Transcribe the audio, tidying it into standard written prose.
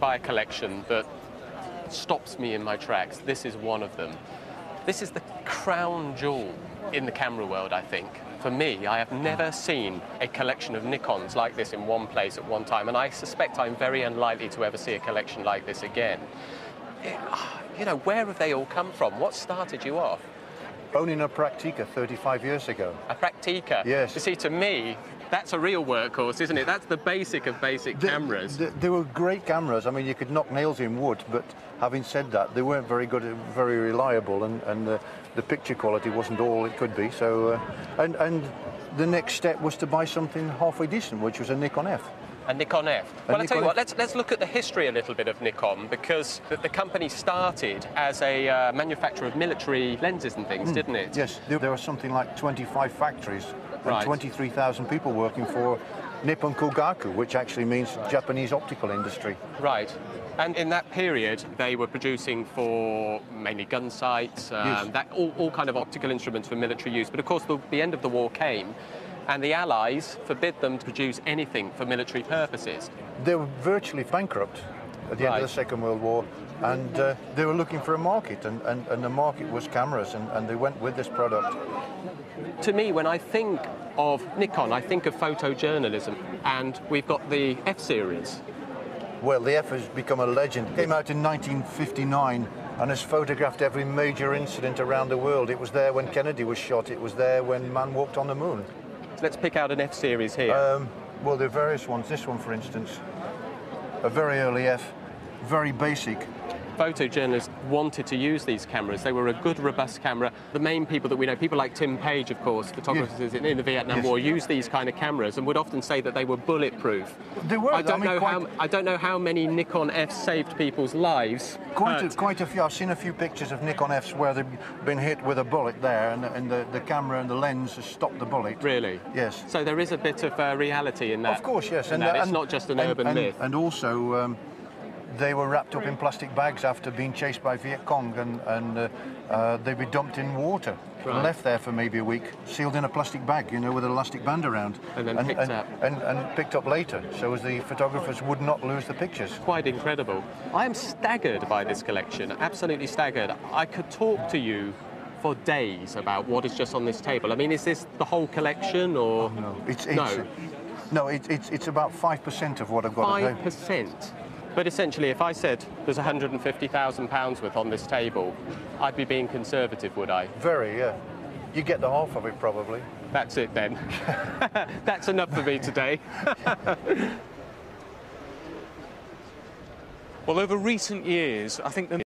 by a collection that stops me in my tracks. This is one of them. This is the crown jewel in the camera world, I think. For me, I have never seen a collection of Nikons like this in one place at one time, and I suspect I'm very unlikely to ever see a collection like this again. You know, where have they all come from? What started you off? Owning a Praktica 35 years ago. A Praktica? Yes. You see, to me, that's a real workhorse, isn't it? That's the basic of basic cameras. They were great cameras. I mean, you could knock nails in wood, but having said that, they weren't very good, very reliable, and the picture quality wasn't all it could be. So, and the next step was to buy something halfway decent, which was a Nikon F. A Nikon F. Well, I'll tell you what, let's look at the history a little bit of Nikon, because the company started as a manufacturer of military lenses and things, didn't it? Yes, there were something like 25 factories and 23,000 people working for Nippon Kogaku, which actually means Japanese optical industry. Right. And in that period, they were producing for mainly gun sights, all kind of optical instruments for military use. But of course, the end of the war came, and the Allies forbid them to produce anything for military purposes. They were virtually bankrupt at the end of the Second World War, and they were looking for a market, and the market was cameras, and they went with this product. To me, when I think of Nikon, I think of photojournalism, and we've got the F-series. Well, the F has become a legend. It came out in 1959 and has photographed every major incident around the world. It was there when Kennedy was shot. It was there when man walked on the moon. Let's pick out an F-series here. Well, there are various ones. This one, for instance, a very early F, very basic. Photojournalists wanted to use these cameras. They were a good, robust camera. The main people that we know, people like Tim Page, of course, photographers in the Vietnam War, used these kind of cameras and would often say that they were bulletproof. They were. I don't know how many Nikon Fs saved people's lives. Quite a few. I've seen a few pictures of Nikon Fs where they've been hit with a bullet there, and the camera and the lens has stopped the bullet. Really? Yes. So there is a bit of reality in that. Of course, yes. And it's not just an urban myth. And also, they were wrapped up in plastic bags after being chased by Viet Cong, and they'd be dumped in water and left there for maybe a week, sealed in a plastic bag, you know, with an elastic band around. And then picked up. And picked up later, so as the photographers would not lose the pictures. Quite incredible. I am staggered by this collection, absolutely staggered. I could talk to you for days about what is just on this table. I mean, is this the whole collection, or...? Oh, no. It's about 5% of what I've got at home. 5%? But essentially, if I said there's £150,000 worth on this table, I'd be being conservative, would I? Very, yeah. You get the half of it, probably. That's it, then. That's enough for me today. Well, over recent years, I think the